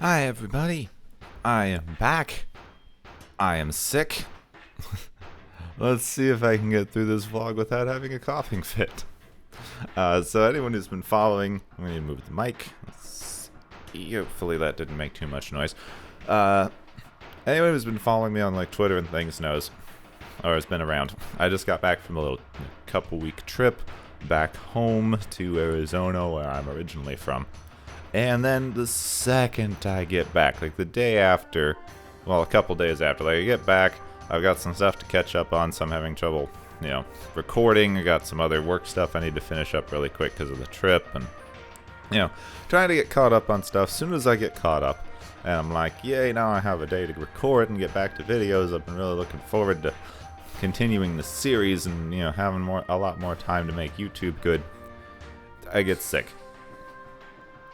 Hi, everybody. I am back. I am sick. Let's see if I can get through this vlog without having a coughing fit. So anyone who's been following, I'm going to move the mic. Hopefully that didn't make too much noise. Uh, Anyone who's been following me on like Twitter and things knows, or has been around. I just got back from a little couple-week trip back home to Arizona, where I'm originally from. And then the second I get back, like the day after, well, a couple days after, like I get back, I've got some stuff to catch up on, so I'm having trouble, recording. I got some other work stuff I need to finish up really quick because of the trip, and, trying to get caught up on stuff. As soon as I get caught up, and I'm like, yay, now I have a day to record and get back to videos. I've been really looking forward to continuing the series and, having a lot more time to make YouTube good. I get sick.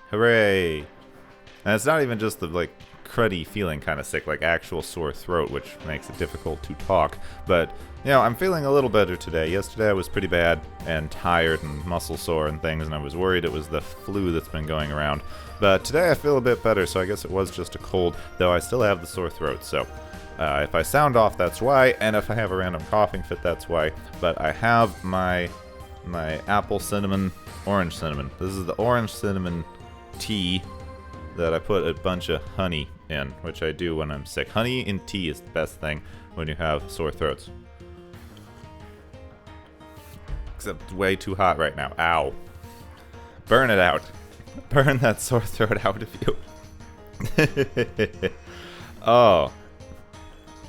Hooray! And it's not even just the, cruddy feeling kind of sick, like actual sore throat, which makes it difficult to talk. But, I'm feeling a little better today. Yesterday I was pretty bad and tired and muscle sore and things, and I was worried it was the flu that's been going around. But today I feel a bit better, so I guess it was just a cold, though I still have the sore throat, so... if I sound off, that's why, and if I have a random coughing fit, that's why. But I have my apple cinnamon, orange cinnamon. This is the orange cinnamon tea that I put a bunch of honey in, which I do when I'm sick. Honey in tea is the best thing when you have sore throats. Except it's way too hot right now. Ow. Burn it out. Burn that sore throat out of you. Oh.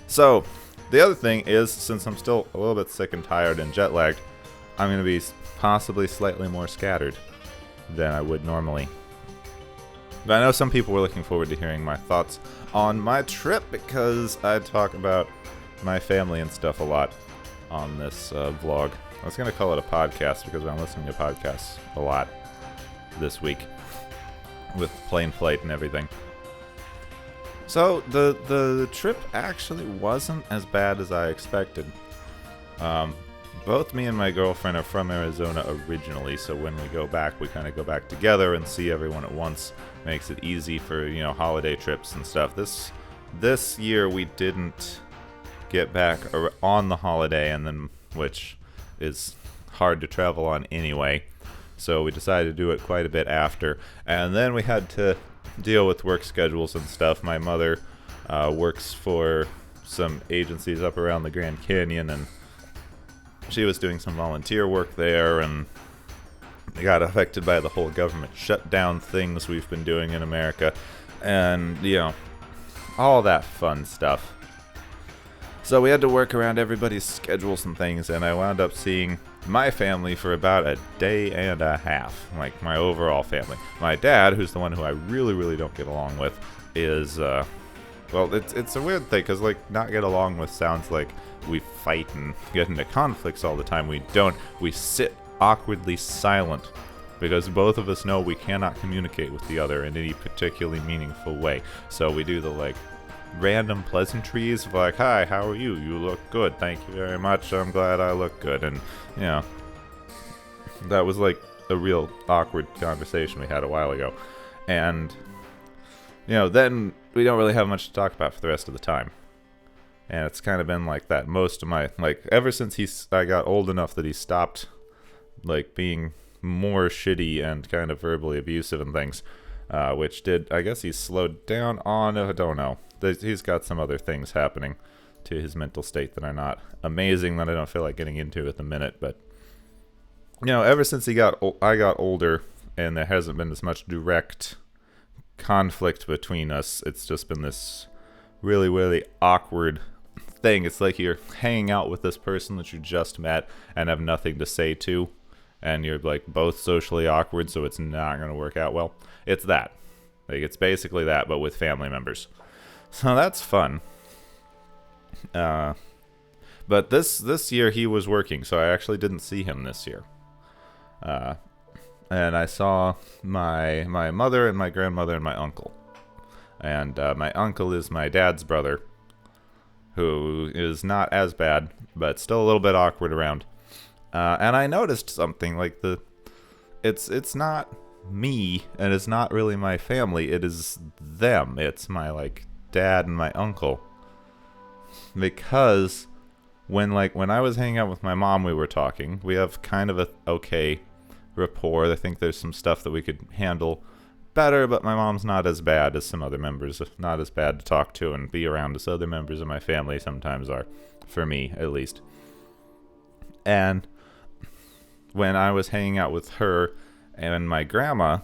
So, the other thing is, since I'm still a little bit sick and tired and jet lagged, I'm going to be possibly slightly more scattered than I would normally. But I know some people were looking forward to hearing my thoughts on my trip because I talk about my family and stuff a lot on this vlog. I was going to call it a podcast because I'm listening to podcasts a lot this week with plane flight and everything. So the trip actually wasn't as bad as I expected. Both me and my girlfriend are from Arizona originally, so when we go back, we kind of go back together and see everyone at once. Makes it easy for, holiday trips and stuff. This year we didn't get back on the holiday, and then which is hard to travel on anyway. So we decided to do it quite a bit after, and then we had to deal with work schedules and stuff. My mother works for some agencies up around the Grand Canyon, and she was doing some volunteer work there, and they got affected by the whole government shutdown things we've been doing in America, and, all that fun stuff. So we had to work around everybody's schedules and things, and I wound up seeing my family for about a day and a half, like my overall family. My dad, who's the one who I really, really don't get along with, is, well, it's a weird thing, because, not get along with sounds like we fight and get into conflicts all the time. We don't. We sit awkwardly silent, because both of us know we cannot communicate with the other in any particularly meaningful way. So we do the, random pleasantries of hi, how are you? You look good. Thank you very much. I'm glad I look good. And, that was, a real awkward conversation we had a while ago. And, then we don't really have much to talk about for the rest of the time. And it's kind of been like that most of my, ever since I got old enough that he stopped, being more shitty and kind of verbally abusive and things, which I guess he's slowed down on, I don't know. He's got some other things happening to his mental state that are not amazing, that I don't feel like getting into at the minute, but, ever since I got older, and there hasn't been as much direct conflict between us, it's just been this really, really awkward thing. It's like you're hanging out with this person that you just met and have nothing to say to, and you're both socially awkward, so it's not going to work out well. It's that. It's basically that, but with family members. So that's fun. But this year he was working, so I actually didn't see him this year. And I saw my mother and my grandmother and my uncle. And my uncle is my dad's brother, who is not as bad, but still a little bit awkward around. And I noticed something, it's not me, and it's not really my family. It is them. It's my like dad and my uncle. Because when I was hanging out with my mom, we were talking. We have kind of a okay rapport. I think there's some stuff that we could handle better, but my mom's not as bad as some other members, not as bad to talk to and be around as other members of my family sometimes are, for me at least. And when I was hanging out with her and my grandma,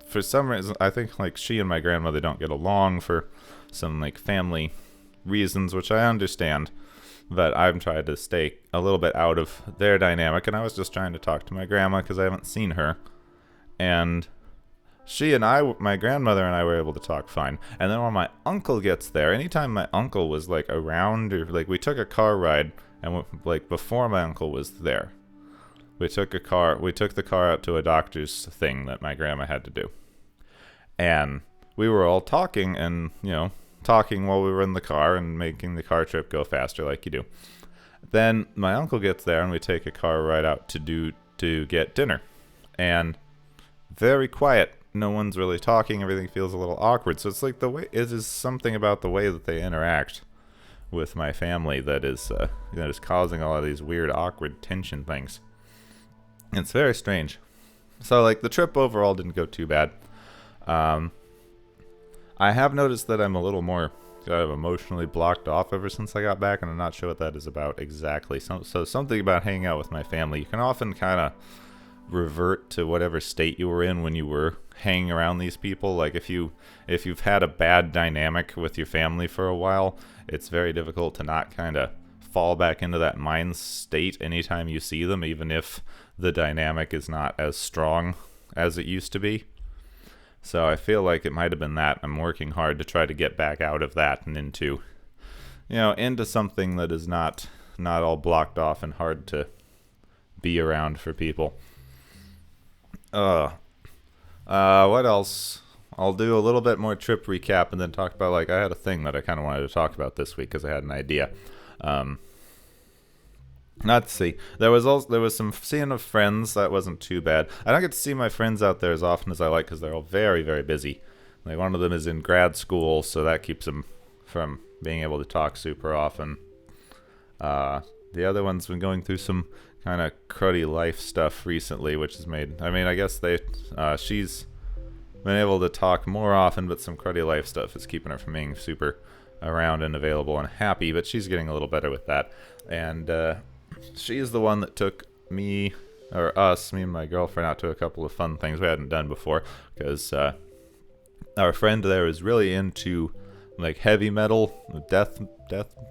for some reason, I think like she and my grandmother don't get along for some like family reasons, which I understand, but I'm trying to stay a little bit out of their dynamic, and I was just trying to talk to my grandma because I haven't seen her, and she and I, my grandmother and I were able to talk fine. And then when my uncle gets there, anytime my uncle was like around, or like we took a car ride, and like before my uncle was there, we took the car out to a doctor's thing that my grandma had to do. And we were all talking and, talking while we were in the car and making the car trip go faster like you do. Then my uncle gets there and we take a car ride out to get dinner. And very quiet. No one's really talking. Everything feels a little awkward. So it's like it is something about the way that they interact with my family that is causing a lot of these weird, awkward tension things. It's very strange. So like the trip overall didn't go too bad. I have noticed that I'm a little more kind of emotionally blocked off ever since I got back, and I'm not sure what that is about exactly. So something about hanging out with my family. You can often kind of revert to whatever state you were in when you were hanging around these people. Like if you've had a bad dynamic with your family for a while, it's very difficult to not kind of fall back into that mind state anytime you see them, even if the dynamic is not as strong as it used to be. So I feel like it might have been that. I'm working hard to try to get back out of that and into something that is not all blocked off and hard to be around for people. What else? I'll do a little bit more trip recap and then talk about, I had a thing that I kind of wanted to talk about this week because I had an idea. Let's see. There was some seeing of friends. That wasn't too bad. I don't get to see my friends out there as often as I like because they're all very, very busy. Like one of them is in grad school, so that keeps them from being able to talk super often. The other one's been going through some kind of cruddy life stuff recently, which has made, I guess she's been able to talk more often, but some cruddy life stuff is keeping her from being super around and available and happy, but she's getting a little better with that. And she's the one that took me and my girlfriend out to a couple of fun things we hadn't done before, because our friend there is really into like heavy metal, death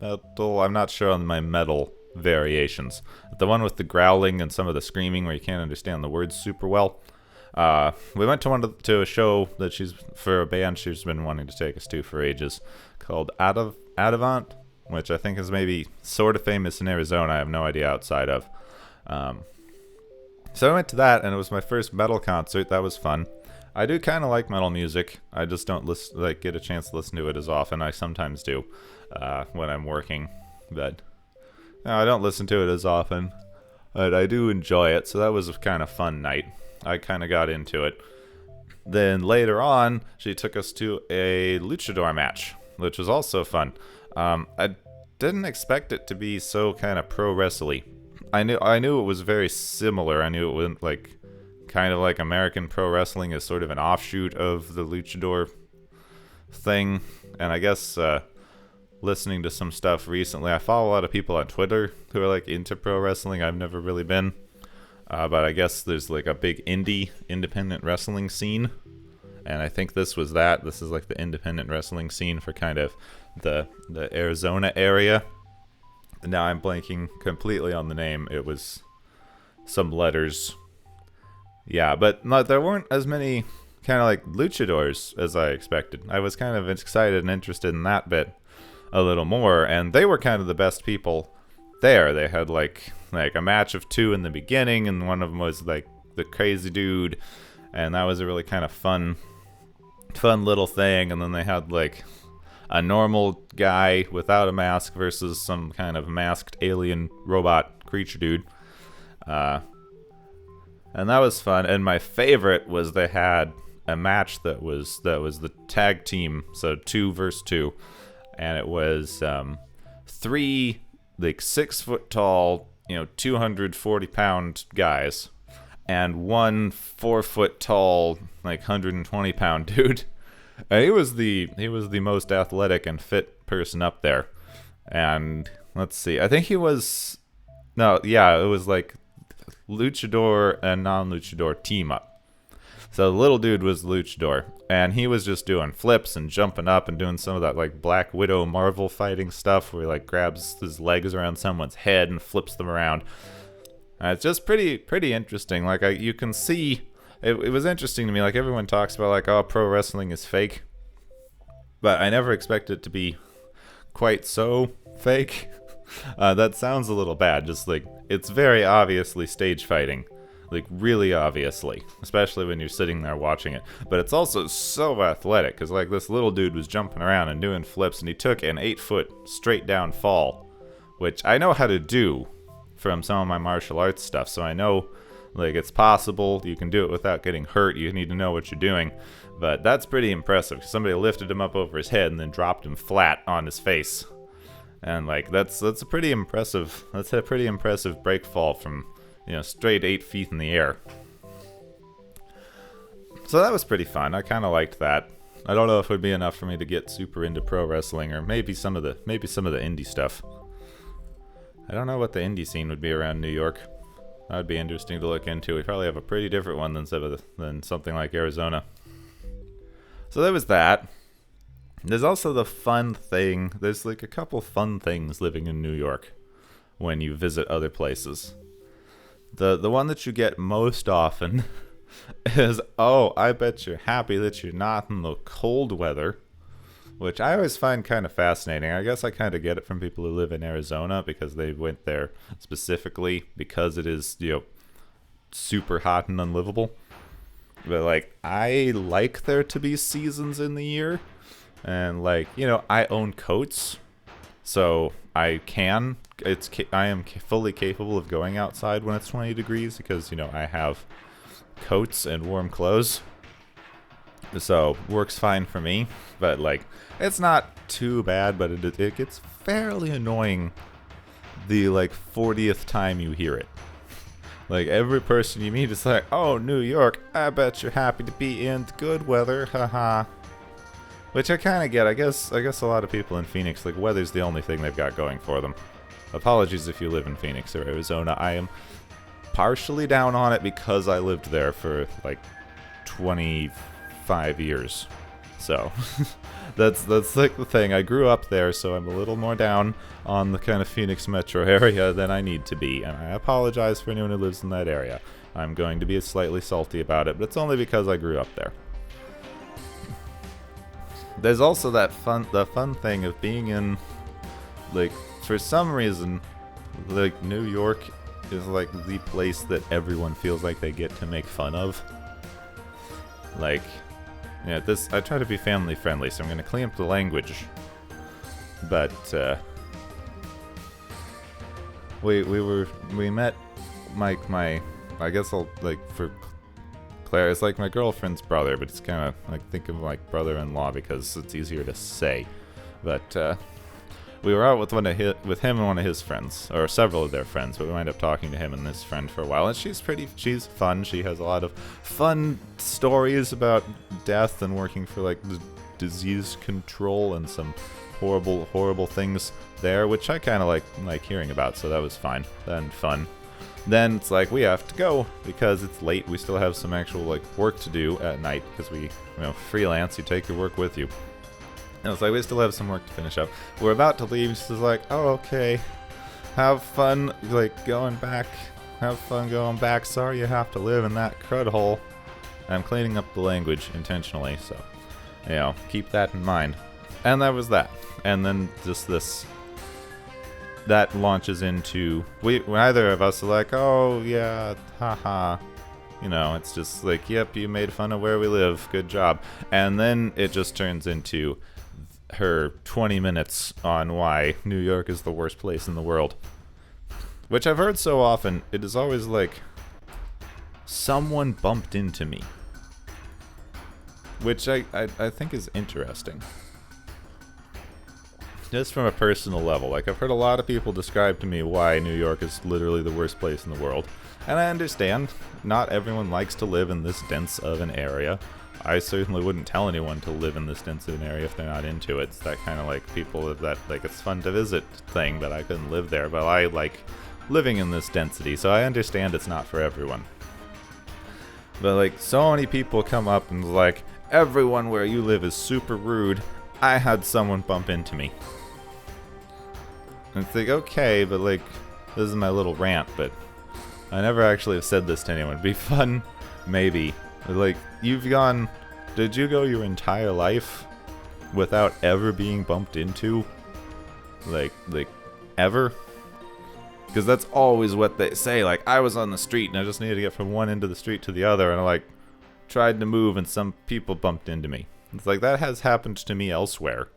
metal. I'm not sure on my metal variations. The one with the growling and some of the screaming where you can't understand the words super well. We went to a show that for a band she's been wanting to take us to for ages, called Adavant, which I think is maybe sort of famous in Arizona. I have no idea outside of. So I went to that, and it was my first metal concert. That was fun. I do kind of like metal music. I just don't get a chance to listen to it as often. I sometimes do when I'm working, but I don't listen to it as often. But I do enjoy it, so that was a kind of fun night. I kind of got into it. Then later on, she took us to a luchador match, which was also fun. I didn't expect it to be so kind of pro wrestling. I knew it was very similar. I knew it wasn't kind of like American pro wrestling is sort of an offshoot of the luchador thing. And I guess listening to some stuff recently, I follow a lot of people on Twitter who are into pro wrestling. I've never really been, but I guess there's a big independent wrestling scene, and I think this was that. This is the independent wrestling scene for kind of the Arizona area. Now I'm blanking completely on the name. It was some letters. Yeah, but there weren't as many kind of luchadors as I expected. I was kind of excited and interested in that bit a little more, and they were kind of the best people there. They had a match of two in the beginning, and one of them was the crazy dude, and that was a really kind of fun little thing. And then they had a normal guy without a mask versus some kind of masked alien robot creature dude. And that was fun. And my favorite was they had a match that was the tag team, so 2 versus 2, and it was 3 like 6 foot tall, 240-pound guys, and 1 4 foot tall, like 120-pound dude. And he was the most athletic and fit person up there. And let's see, I think he was it was like luchador and non-luchador team up. So the little dude was luchador, and he was just doing flips and jumping up and doing some of that like Black Widow Marvel fighting stuff where he like grabs his legs around someone's head and flips them around. It's just pretty interesting. Like you can see, it was interesting to me. Like everyone talks about like, oh, pro wrestling is fake, but I never expected it to be quite so fake. That sounds a little bad. Just like it's very obviously stage fighting. Like, really obviously, especially when you're sitting there watching it. But it's also so athletic, because, like, this little dude was jumping around and doing flips, and he took an 8-foot straight-down fall, which I know how to do from some of my martial arts stuff, so I know, like, it's possible. You can do it without getting hurt. You need to know what you're doing. But that's pretty impressive. Somebody lifted him up over his head and then dropped him flat on his face. And, like, that's a pretty impressive break fall from... straight 8 feet in the air. So that was pretty fun. I kind of liked that. I don't know if it would be enough for me to get super into pro wrestling, or maybe some of the indie stuff. I don't know what the indie scene would be around New York. That would be interesting to look into. We probably have a pretty different one than something like Arizona. So there was that. There's also the fun thing. There's like a couple fun things living in New York when you visit other places. The one that you get most often is, oh, I bet you're happy that you're not in the cold weather, which I always find kind of fascinating. I guess I kind of get it from people who live in Arizona because they went there specifically because it is, super hot and unlivable. But, like, I like there to be seasons in the year. And, like, I own coats, so I am fully capable of going outside when it's 20 degrees because, I have coats and warm clothes. So, works fine for me. But, like, it's not too bad, but it gets fairly annoying the, like, 40th time you hear it. Like, every person you meet is like, oh, New York, I bet you're happy to be in good weather, haha. Which I kind of get. I guess a lot of people in Phoenix, like, weather's the only thing they've got going for them. Apologies if you live in Phoenix or Arizona. I am partially down on it because I lived there for, like, 25 years. So, that's like the thing. I grew up there, so I'm a little more down on the kind of Phoenix metro area than I need to be. And I apologize for anyone who lives in that area. I'm going to be slightly salty about it, but it's only because I grew up there. There's also the fun thing of being in, like, for some reason, like, New York is, like, the place that everyone feels like they get to make fun of. Like, I try to be family friendly, so I'm going to clean up the language. But, we met my I guess I'll, like, for Claire, it's like my girlfriend's brother, but it's kind of like, think of like brother-in-law because it's easier to say. But we were out with him and one of his friends, or several of their friends, but we wound up talking to him and this friend for a while, and she's fun. She has a lot of fun stories about death and working for like disease control and some horrible things there, which I kind of like hearing about, so that was fine and fun. Then it's like, we have to go because it's late. We still have some actual like work to do at night because we, freelance, you take your work with you. And it's like, we still have some work to finish up. We're about to leave. She's like, oh, okay. Have fun, like, going back. Have fun going back. Sorry you have to live in that crud hole. I'm cleaning up the language intentionally, so, keep that in mind. And that was that. And then just this... that launches into... neither of us are like, oh, yeah, haha. It's just like, yep, you made fun of where we live. Good job. And then it just turns into her 20 minutes on why New York is the worst place in the world. Which I've heard so often, it is always like someone bumped into me. Which I think is interesting. Just from a personal level. Like, I've heard a lot of people describe to me why New York is literally the worst place in the world. And I understand, not everyone likes to live in this dense of an area. I certainly wouldn't tell anyone to live in this dense of an area if they're not into it. It's that kind of like people that, like, it's fun to visit thing, but I couldn't live there. But I like living in this density, so I understand it's not for everyone. But, like, so many people come up and like, everyone where you live is super rude. I had someone bump into me. And it's like, okay, but like, this is my little rant, but I never actually have said this to anyone. It'd be fun, maybe. But like, did you go your entire life without ever being bumped into? Like, ever? Because that's always what they say. Like, I was on the street and I just needed to get from one end of the street to the other, and I like tried to move and some people bumped into me. It's like, that has happened to me elsewhere.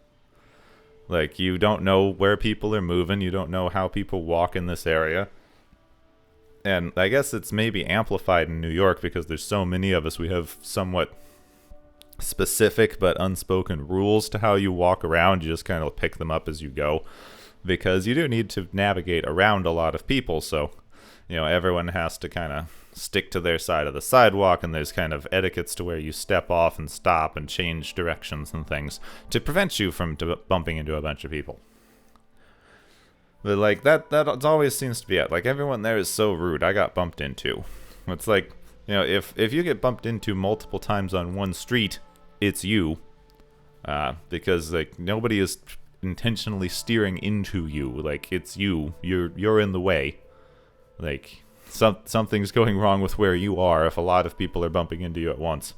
Like, you don't know where people are moving, you don't know how people walk in this area. And I guess it's maybe amplified in New York because there's so many of us. We have somewhat specific but unspoken rules to how you walk around. You just kind of pick them up as you go. Because you do need to navigate around a lot of people, so, you know, everyone has to kind of stick to their side of the sidewalk, and there's kind of etiquettes to where you step off and stop and change directions and things to prevent you from bumping into a bunch of people. But, like, that always seems to be it. Like, everyone there is so rude. I got bumped into. It's like, you know, if you get bumped into multiple times on one street, it's you. Because, like, nobody is intentionally steering into you. Like, it's you. You're in the way. Like, something's going wrong with where you are if a lot of people are bumping into you at once.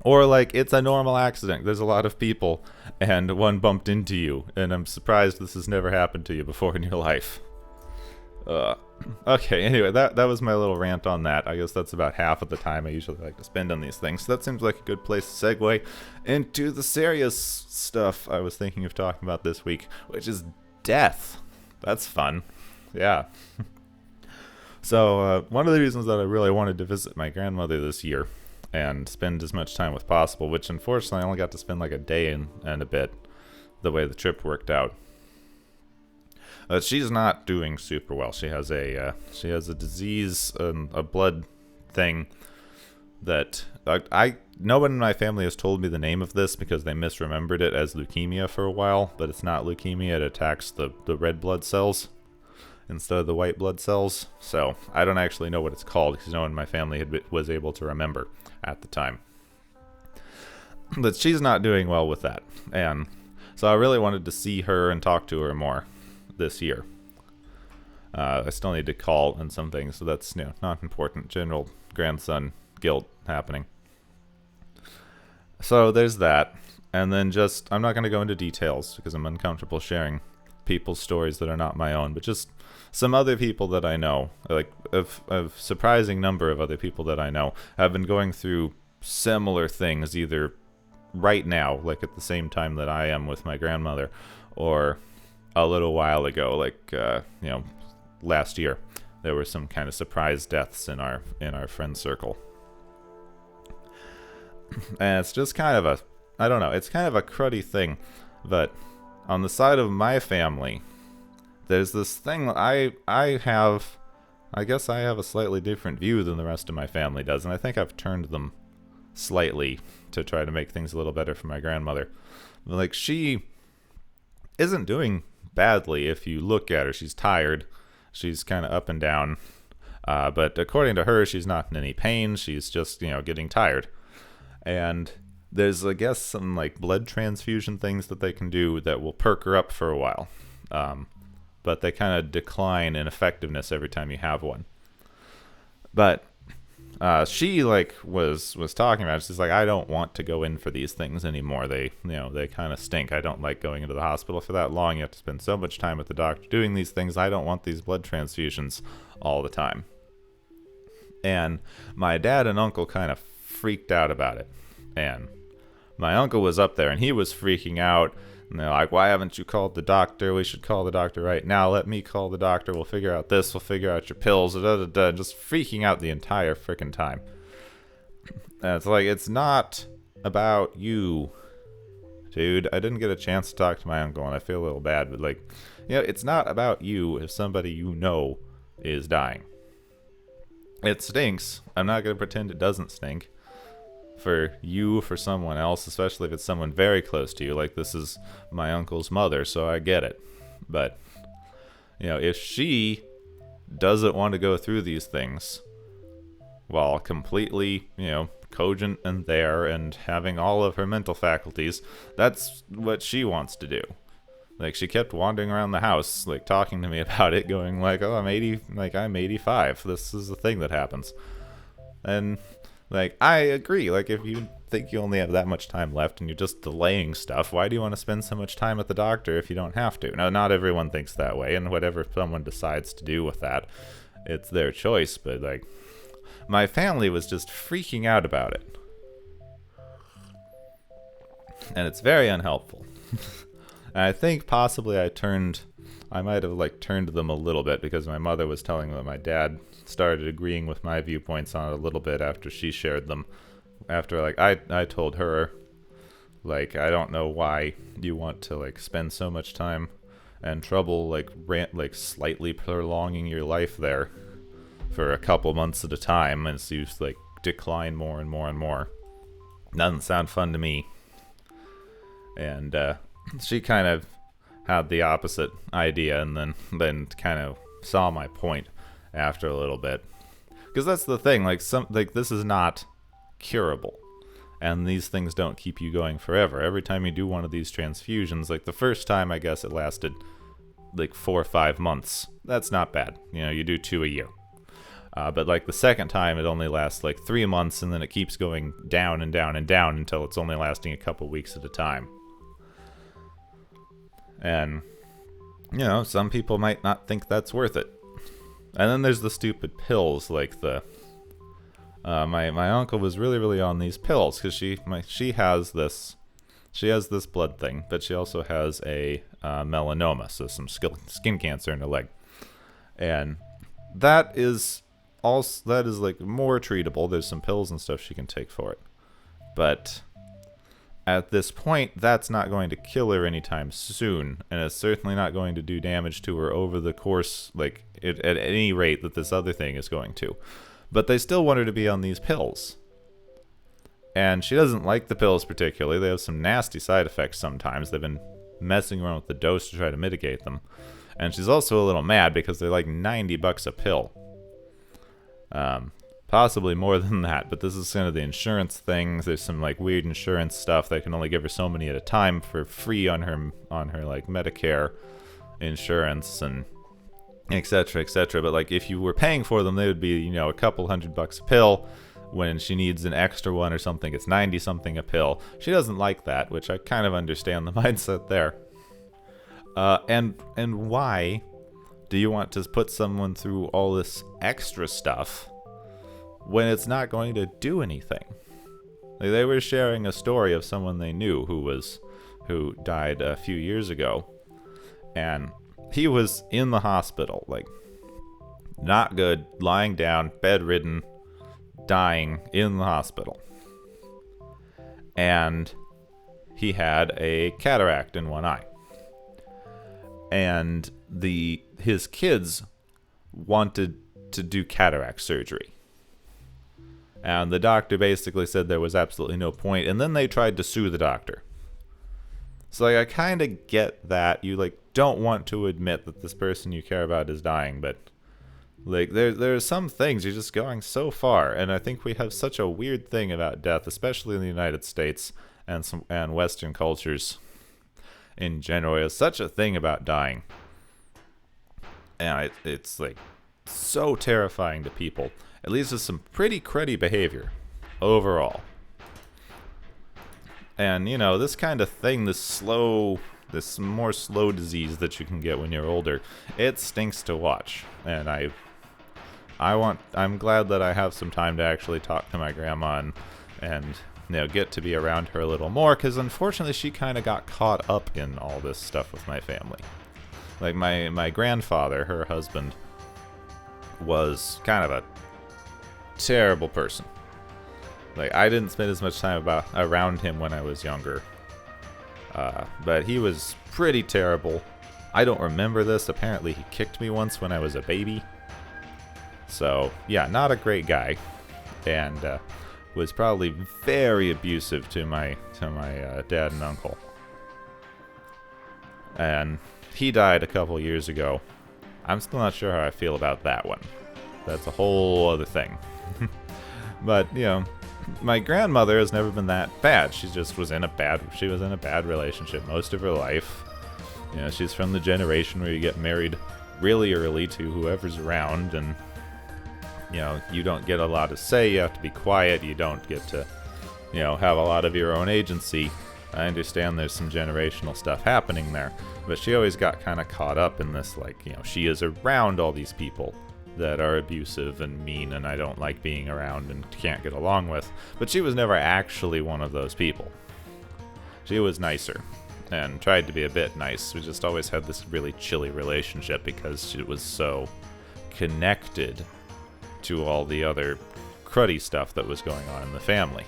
Or, like, it's a normal accident. There's a lot of people, and one bumped into you. And I'm surprised this has never happened to you before in your life. Okay, anyway, that was my little rant on that. I guess that's about half of the time I usually like to spend on these things. So that seems like a good place to segue into the serious stuff I was thinking of talking about this week, which is death. That's fun. Yeah. So, one of the reasons that I really wanted to visit my grandmother this year and spend as much time as possible, which unfortunately I only got to spend like a day and a bit, the way the trip worked out. She's not doing super well. She has a disease, a blood thing that no one in my family has told me the name of this because they misremembered it as leukemia for a while, but it's not leukemia. It attacks the red blood cells instead of the white blood cells. So I don't actually know what it's called because no one in my family was able to remember at the time. But she's not doing well with that, and so I really wanted to see her and talk to her more this year. I still need to call and some things, so that's, you know, not important. General grandson guilt happening. So there's that, and then just, I'm not going to go into details because I'm uncomfortable sharing people's stories that are not my own, but just some other people that I know, like a surprising number of other people that I know have been going through similar things, either right now, like at the same time that I am with my grandmother, or a little while ago, like, last year. There were some kind of surprise deaths in our friend circle. And it's just kind of I don't know, it's kind of a cruddy thing, but on the side of my family, there's this thing that I guess I have a slightly different view than the rest of my family does, and I think I've turned them slightly to try to make things a little better for my grandmother. Like, she isn't doing badly if you look at her. She's tired. She's kind of up and down. But according to her, she's not in any pain. She's just, getting tired. And there's, I guess, some like blood transfusion things that they can do that will perk her up for a while. But they kind of decline in effectiveness every time you have one. But she was talking about it. She's like, I don't want to go in for these things anymore. They kind of stink. I don't like going into the hospital for that long. You have to spend so much time with the doctor doing these things. I don't want these blood transfusions all the time. And my dad and uncle kind of freaked out about it. And my uncle was up there and he was freaking out And they're like, why haven't you called the doctor? We should call the doctor right now. Let me call the doctor. We'll figure out this. We'll figure out your pills. Da, da, da. Just freaking out the entire frickin' time. And it's like, it's not about you, dude. I didn't get a chance to talk to my uncle, and I feel a little bad. But, like, you know, it's not about you if somebody you know is dying. It stinks. I'm not going to pretend it doesn't stink. For you, for someone else, especially if it's someone very close to you. Like, this is my uncle's mother, so I get it. But, you know, if she doesn't want to go through these things while completely, you know, cogent and there and having all of her mental faculties, that's what she wants to do. Like, she kept wandering around the house, like, talking to me about it, going like, oh, I'm 85. This is a thing that happens. And, like, I agree. Like, if you think you only have that much time left and you're just delaying stuff, why do you want to spend so much time at the doctor if you don't have to? Now, not everyone thinks that way, and whatever someone decides to do with that, it's their choice. But, like, my family was just freaking out about it. And it's very unhelpful. And I think possibly I might have, like, turned them a little bit because my mother was telling them my dad started agreeing with my viewpoints on it a little bit after she shared them. After, like, I told her, like, I don't know why you want to, like, spend so much time and trouble, like, slightly prolonging your life there for a couple months at a time as you, like, decline more and more and more. Doesn't sound fun to me. And, she kind of had the opposite idea and then kind of saw my point after a little bit. Because that's the thing, like, this is not curable. And these things don't keep you going forever. Every time you do one of these transfusions, like the first time, I guess it lasted like 4 or 5 months. That's not bad. You know, you do 2 a year. But like the second time, it only lasts like 3 months, and then it keeps going down and down and down until it's only lasting a couple weeks at a time. And, you know, some people might not think that's worth it. And then there's the stupid pills, like the... my uncle was really on these pills, because she has this blood thing, but she also has a melanoma, so some skin cancer in her leg. And that is like more treatable. There's some pills and stuff she can take for it. But at this point, that's not going to kill her anytime soon, and it's certainly not going to do damage to her over the course, like, at any rate that this other thing is going to. But they still want her to be on these pills. And she doesn't like the pills particularly. They have some nasty side effects sometimes. They've been messing around with the dose to try to mitigate them. And she's also a little mad because they're like $90 a pill. Possibly more than that, but this is kind of the insurance things. There's some like weird insurance stuff. They can only give her so many at a time for free on her like Medicare insurance and etc. But like if you were paying for them, they would be, you know, a couple $100 a pill. When she needs an extra one or something, it's 90 something a pill. She doesn't like that, which I kind of understand the mindset there. And why do you want to put someone through all this extra stuff when it's not going to do anything? Like, they were sharing a story of someone they knew who died a few years ago, and he was in the hospital, like, not good, lying down, bedridden, dying in the hospital. And he had a cataract in one eye. And his kids wanted to do cataract surgery. And the doctor basically said there was absolutely no point, and then they tried to sue the doctor. So, like, I kind of get that. You, like, don't want to admit that this person you care about is dying, but, like, there are some things you're just going so far, and I think we have such a weird thing about death, especially in the United States and Western cultures in general. There's such a thing about dying. And it's, like, so terrifying to people. It leads to some pretty cruddy behavior overall. And, you know, this kind of thing, this more slow disease that you can get when you're older, it stinks to watch. And I'm glad that I have some time to actually talk to my grandma and get to be around her a little more, because unfortunately she kind of got caught up in all this stuff with my family. Like my grandfather, her husband, was kind of a terrible person. Like, I didn't spend as much time around him when I was younger, but he was pretty terrible. I don't remember this. Apparently he kicked me once when I was a baby. So yeah, not a great guy, and was probably very abusive to my dad and uncle. And he died a couple years ago. I'm still not sure how I feel about that one. That's a whole other thing. But my grandmother has never been that bad. She was in a bad relationship most of her life. She's from the generation where you get married really early to whoever's around, and you don't get a lot to say. You have to be quiet. You don't get to have a lot of your own agency. I understand there's some generational stuff happening there, but she always got kind of caught up in this, like, she is around all these people that are abusive and mean, and I don't like being around and can't get along with. But she was never actually one of those people. She was nicer and tried to be a bit nice. We just always had this really chilly relationship because she was so connected to all the other cruddy stuff that was going on in the family.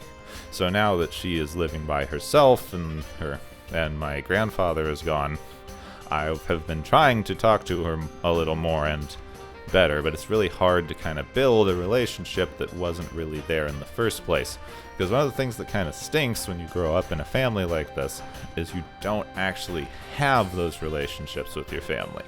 So now that she is living by herself and my grandfather is gone, I have been trying to talk to her a little more and better, but it's really hard to kind of build a relationship that wasn't really there in the first place. Because one of the things that kind of stinks when you grow up in a family like this is you don't actually have those relationships with your family.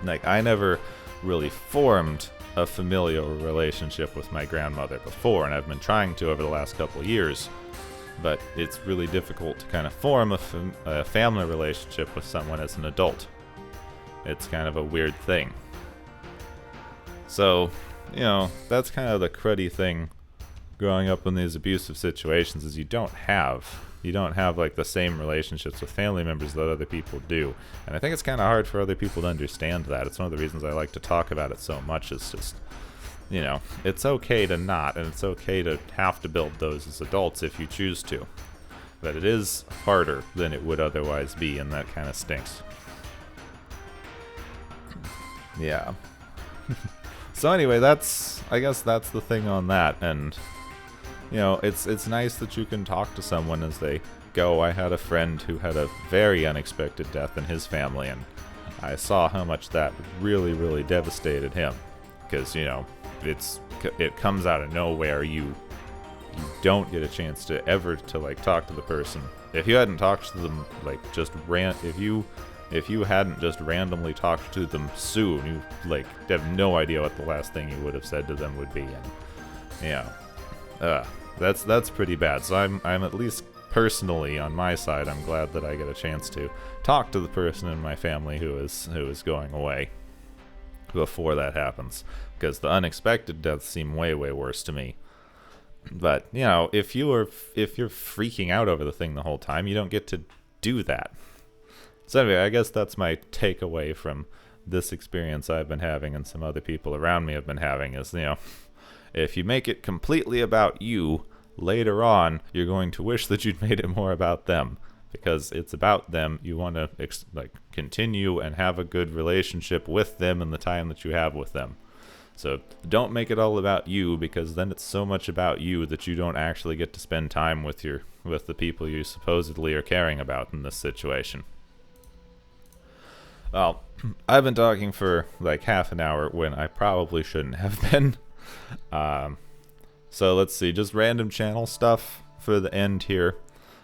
Like, I never really formed a familial relationship with my grandmother before, and I've been trying to over the last couple of years, but it's really difficult to kind of form a family relationship with someone as an adult. It's kind of a weird thing. So, that's kind of the cruddy thing growing up in these abusive situations, is you don't have like the same relationships with family members that other people do. And I think it's kind of hard for other people to understand that. It's one of the reasons I like to talk about it so much. Is just, it's okay to not, and it's okay to have to build those as adults if you choose to. But it is harder than it would otherwise be, and that kind of stinks. Yeah. So anyway, I guess that's the thing on that. And it's nice that you can talk to someone as they go. I had a friend who had a very unexpected death in his family, and I saw how much that really, really devastated him. Because, it comes out of nowhere. You don't get a chance to ever talk to the person. If you hadn't talked to them, if you hadn't just randomly talked to them soon, you have no idea what the last thing you would have said to them would be. And that's pretty bad. So I'm at least personally on my side, I'm glad that I get a chance to talk to the person in my family who is going away before that happens, because the unexpected deaths seem way, way worse to me. But if you're freaking out over the thing the whole time, you don't get to do that. So anyway, I guess that's my takeaway from this experience I've been having and some other people around me have been having is, if you make it completely about you, later on, you're going to wish that you'd made it more about them. Because it's about them. You want to continue and have a good relationship with them in the time that you have with them. So don't make it all about you, because then it's so much about you that you don't actually get to spend time with the people you supposedly are caring about in this situation. Well, I've been talking for half an hour when I probably shouldn't have been. So let's see, just random channel stuff for the end here.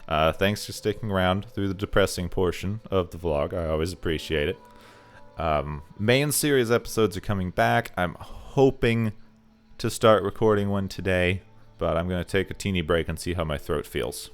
Thanks for sticking around through the depressing portion of the vlog. I always appreciate it. Main series episodes are coming back. I'm hoping to start recording one today, but I'm going to take a teeny break and see how my throat feels.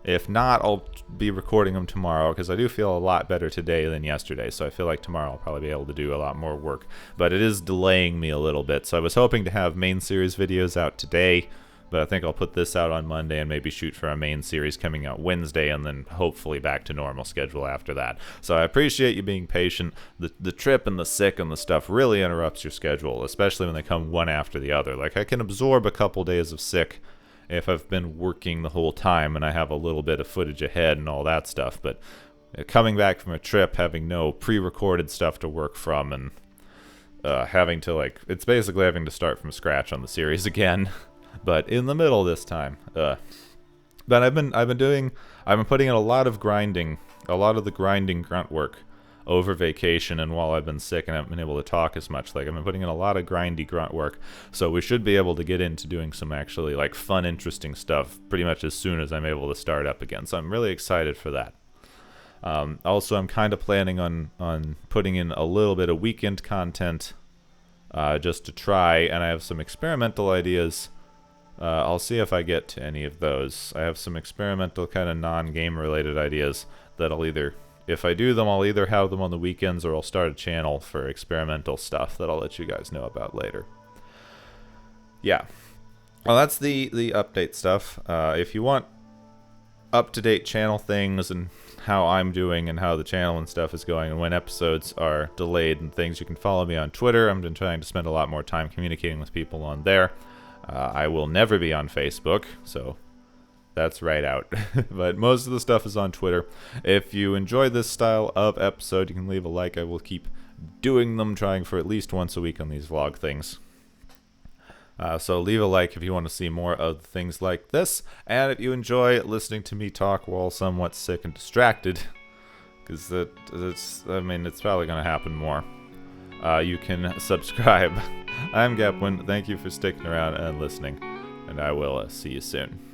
If not, I'll be recording them tomorrow, because I do feel a lot better today than yesterday, so I feel like tomorrow I'll probably be able to do a lot more work. But it is delaying me a little bit, so I was hoping to have main series videos out today, But I think I'll put this out on Monday and maybe shoot for our main series coming out Wednesday, and then hopefully back to normal schedule after that. So I appreciate you being patient. The trip and the sick and the stuff really interrupts your schedule, especially when they come one after the other. Like, I can absorb a couple days of sick if I've been working the whole time and I have a little bit of footage ahead and all that stuff, but coming back from a trip, having no pre-recorded stuff to work from, and having to, like, it's basically having to start from scratch on the series again. But in the middle this time. But I've been putting in a lot of the grinding grunt work over vacation, and while I've been sick and haven't been able to talk as much. Like, I've been putting in a lot of grindy grunt work, so we should be able to get into doing some actually, like, fun, interesting stuff pretty much as soon as I'm able to start up again. So I'm really excited for that. Also, I'm kind of planning on putting in a little bit of weekend content just to try, and I have some experimental ideas. I'll see if I get to any of those. I have some experimental kind of non-game related ideas that if I do them, I'll either have them on the weekends or I'll start a channel for experimental stuff that I'll let you guys know about later. Yeah. Well, that's the update stuff. If you want up-to-date channel things and how I'm doing and how the channel and stuff is going and when episodes are delayed and things, you can follow me on Twitter. I've been trying to spend a lot more time communicating with people on there. I will never be on Facebook, so that's right out. But most of the stuff is on Twitter. If you enjoy this style of episode, you can leave a like. I will keep doing them, trying for at least once a week on these vlog things. So leave a like if you want to see more of things like this. And if you enjoy listening to me talk while somewhat sick and distracted, because it's probably going to happen more, you can subscribe. I'm Gepwin. Thank you for sticking around and listening, and I will see you soon.